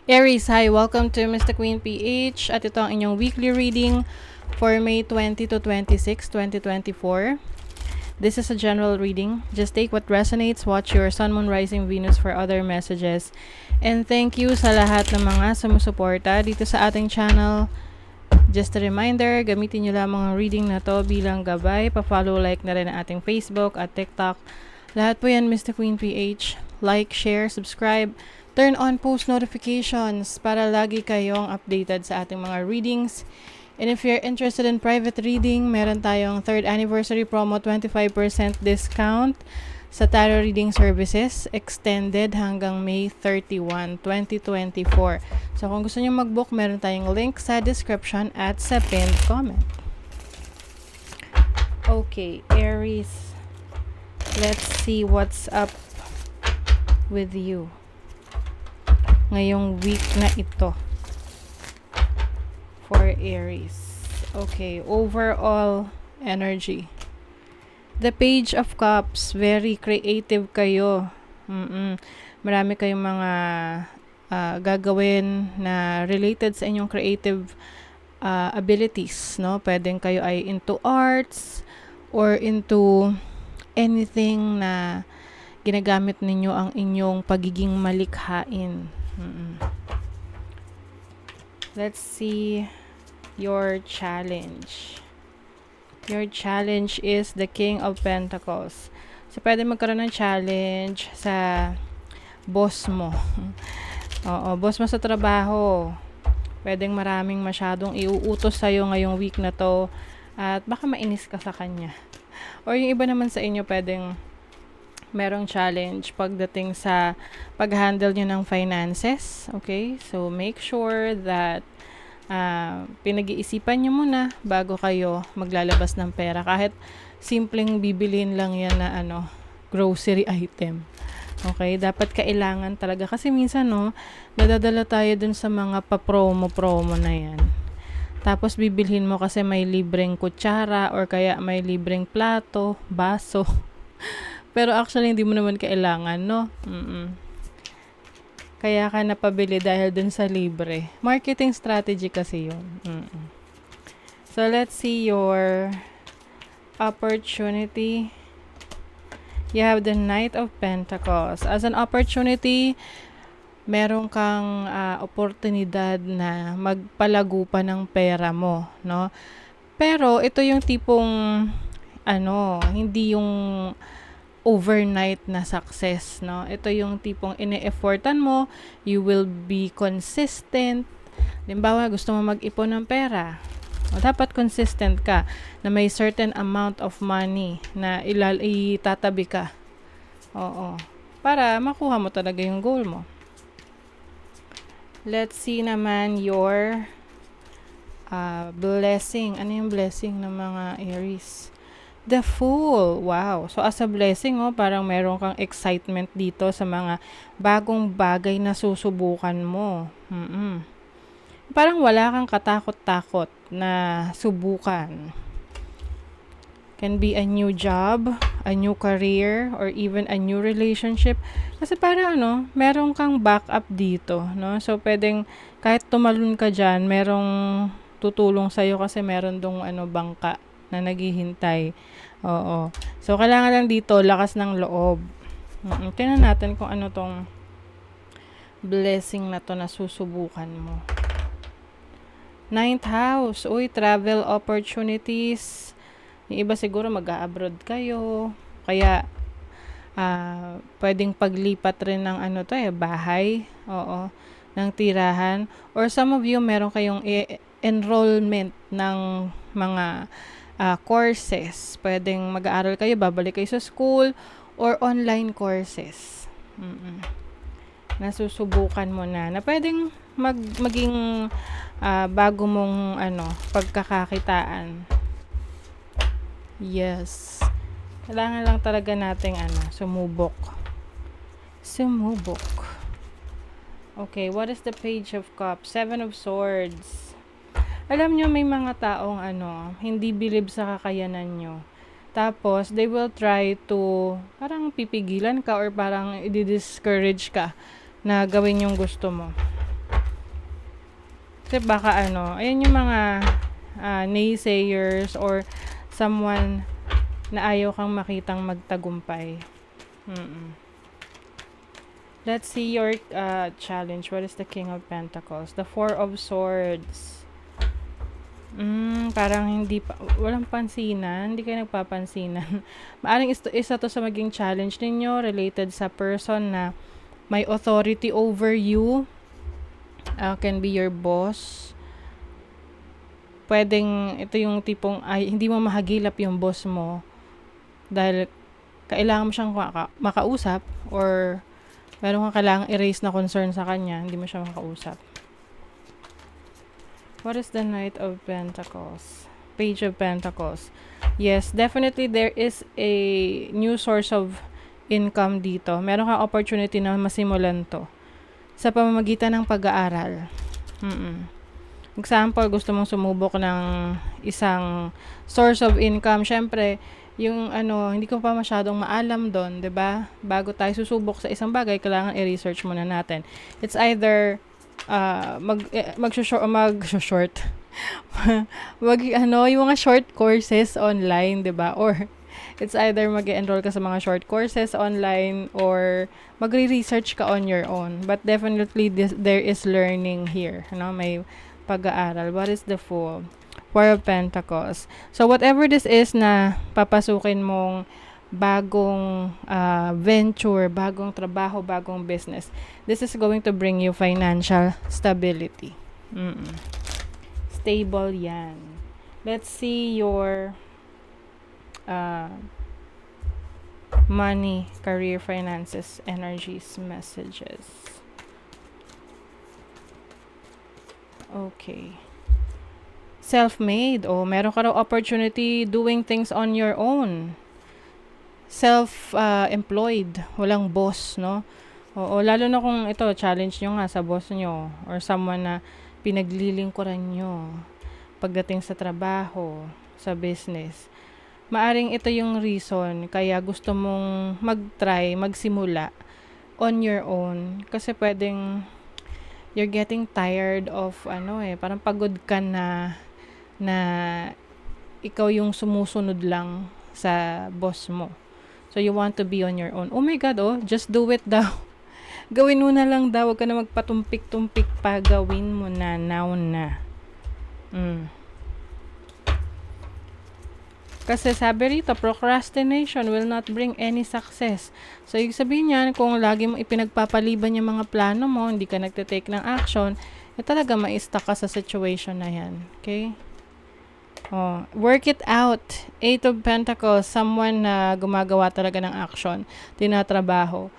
Aries, hi! Welcome to Mr. Queen PH at ito ang inyong weekly reading for May 20 to 26, 2024. This is a general reading. Just take what resonates, watch your Sun, Moon, Rising, Venus for other messages. And thank you sa lahat ng mga sumusuporta dito sa ating channel. Just a reminder, gamitin nyo lang mga reading na to bilang gabay. Pa-follow, like na rin ang ating Facebook at TikTok. Lahat po yan, Mr. Queen PH. Like, share, subscribe. Turn on post notifications para lagi kayong updated sa ating mga readings. And if you're interested in private reading, meron tayong 3rd anniversary promo 25% discount sa tarot reading services, extended hanggang May 31, 2024. So kung gusto niyo mag-book, meron tayong link sa description at sa pinned comment. Okay, Aries. Let's see what's up with you ngayong week na ito for Aries. Okay, overall energy. The Page of Cups, very creative kayo. Marami kayong mga gagawin na related sa inyong creative abilities, no? Pwedeng kayo ay into arts or into anything na ginagamit ninyo ang inyong pagiging malikhain. Let's see your challenge. Your challenge is the King of Pentacles. So, pwede magkaroon ng challenge sa boss mo. Oo, boss mo sa trabaho. Pwedeng maraming masyadong iuutos sa'yo ngayong week na to at baka mainis ka sa kanya. Or yung iba naman sa inyo, pwedeng merong challenge pagdating sa pag-handle nyo ng finances. Okay? So, make sure that pinag-iisipan nyo muna bago kayo maglalabas ng pera. Kahit simpleng bibilin lang yan na grocery item. Okay? Dapat kailangan talaga. Kasi minsan, nadadala tayo dun sa mga pa-promo na yan. Tapos, bibilhin mo kasi may libreng kutsara or kaya may libreng plato, baso. Pero actually, hindi mo naman kailangan, no? Kaya ka napabili dahil dun sa libre. Marketing strategy kasi yun. So, let's see your opportunity. You have the Knight of Pentacles. As an opportunity, meron kang oportunidad na magpalago pa ng pera mo, no? Pero, ito yung tipong, hindi yung overnight na success, no? Ito yung tipong ine-effortan mo, you will be consistent. Halimbawa, gusto mo mag-ipon ng pera. Dapat consistent ka na may certain amount of money na itatabi ka. Oo. Para makuha mo talaga yung goal mo. Let's see naman your blessing. Ano yung blessing ng mga Aries? The Fool. Wow. So, as a blessing, parang meron kang excitement dito sa mga bagong bagay na susubukan mo. Parang wala kang katakot-takot na subukan. Can be a new job, a new career, or even a new relationship. Kasi parang meron kang backup dito, no? So, pwedeng kahit tumalun ka dyan, merong tutulong sa'yo kasi meron dong bangka na naghihintay. Oo. So, kailangan lang dito, lakas ng loob. Tingnan natin kung ano tong blessing na to na susubukan mo. 9th house. Uy, travel opportunities. Yung iba siguro mag-a-abroad kayo. Kaya, pwedeng paglipat rin ng bahay. Oo. Ng tirahan. Or some of you, meron kayong enrollment ng mga courses. Pwedeng mag-aaral kayo, babalik kayo sa school, or online courses. Nasusubukan mo na pwedeng maging bago mong pagkakakitaan. Yes. Kailangan lang talaga nating sumubok. Okay, what is the Page of Cups? 7 of Swords. Alam nyo, may mga taong hindi believe sa kakayanan nyo. Tapos, they will try to parang pipigilan ka or parang i-discourage ka na gawin yung gusto mo. Kasi baka ayan yung mga naysayers or someone na ayaw kang makitang magtagumpay. Let's see your challenge. What is the King of Pentacles? The Four of Swords. Parang walang pansinan, hindi kayo nagpapansinan. Maaring isa to sa maging challenge ninyo related sa person na may authority over you. Can be your boss. Pwedeng ito yung tipong hindi mo mahagilap yung boss mo dahil kailangan mo siyang makausap or meron kang kailangang erase na concern sa kanya, hindi mo siya makausap. What is the Knight of Pentacles? Page of Pentacles. Yes, definitely there is a new source of income dito. Meron kang opportunity na masimulan to sa pamamagitan ng pag-aaral. Example, gusto mong sumubok ng isang source of income. Syempre, yung hindi ko pa masyadong maalam doon, 'di ba? Bago tayo susubok sa isang bagay, kailangan i-research muna natin. It's either mag-short yung mga short courses online, 'di ba? Or it's either mag-enroll ka sa mga short courses online or magre-research ka on your own. But definitely there is learning here, may pag-aaral. What is the Fool? Four of Pentacles. So whatever this is na papasukin mong bagong venture, bagong trabaho, bagong business, this is going to bring you financial stability. Stable yan. Let's see your money, career, finances, energies, messages. Okay. Self-made. Meron ka raw opportunity doing things on your own. Self-employed. Walang boss, no? Lalo na kung ito, challenge nyo nga sa boss nyo or someone na pinaglilingkuran nyo pagdating sa trabaho, sa business. Maaring ito yung reason kaya gusto mong mag-try, magsimula on your own. Kasi pwedeng you're getting tired of parang pagod ka na ikaw yung sumusunod lang sa boss mo. So you want to be on your own. Oh my God, just do it daw. Gawin mo na lang daw, huwag ka na magpatumpik-tumpik pa, gawin mo na, now na. Kasi sabi rito, procrastination will not bring any success. So, ibig sabihin niyan, kung lagi mo ipinagpapaliban yung mga plano mo, hindi ka nagtitake ng action, talaga ma-stuck ka sa situation na yan. Okay? Work it out. Eight of Pentacles, someone na gumagawa talaga ng action, tinatrabaho.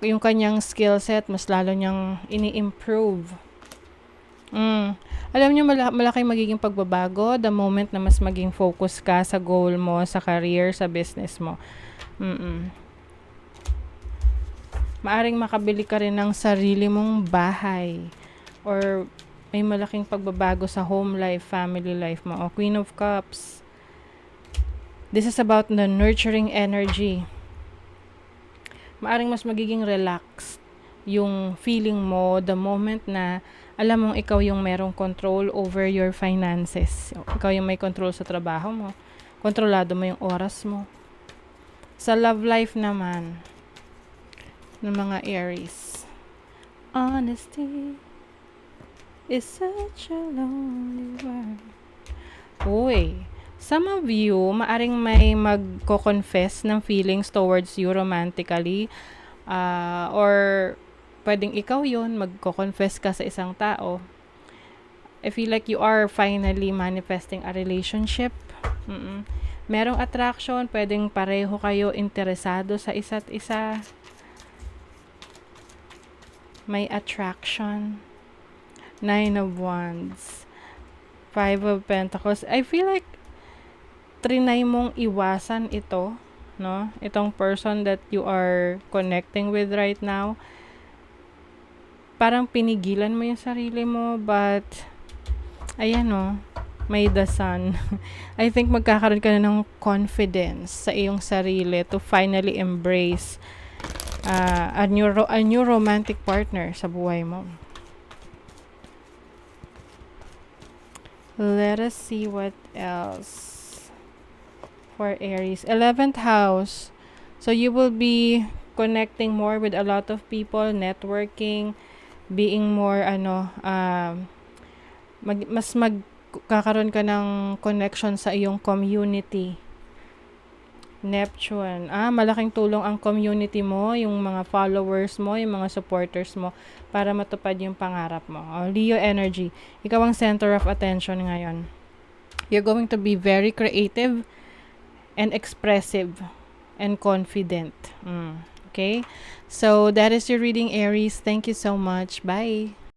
Yung kanyang skill set, mas lalo niyang ini-improve. Alam niyo, malaking magiging pagbabago the moment na mas maging focus ka sa goal mo, sa career, sa business mo. Maaring makabili ka rin ng sarili mong bahay or may malaking pagbabago sa home life, family life mo. Queen of Cups. This is about the nurturing energy. Maaring mas magiging relaxed yung feeling mo the moment na alam mong ikaw yung merong control over your finances. Ikaw yung may control sa trabaho mo. Kontrolado mo yung oras mo. Sa love life naman, ng mga Aries. Honesty is such a lonely world. Some of you, maaring may magko-confess ng feelings towards you romantically, or pwedeng ikaw yun, magko-confess ka sa isang tao. I feel like you are finally manifesting a relationship. Merong attraction, pwedeng pareho kayo interesado sa isa't isa. May attraction. Nine of Wands. Five of Pentacles. I feel like trinay mong iwasan ito, no? Itong person that you are connecting with right now. Parang pinigilan mo yung sarili mo, but ayan may the sun. I think magkakaroon ka na ng confidence sa iyong sarili to finally embrace a new romantic partner sa buhay mo. Let us see what else for Aries. 11th house. So you will be connecting more with a lot of people, networking, being more mas magkakaroon ka ng connection sa iyong community. Neptune. Malaking tulong ang community mo, yung mga followers mo, yung mga supporters mo para matupad yung pangarap mo. Leo energy. Ikaw ang center of attention ngayon. You're going to be very creative and expressive and confident. Okay? So, that is your reading, Aries. Thank you so much. Bye!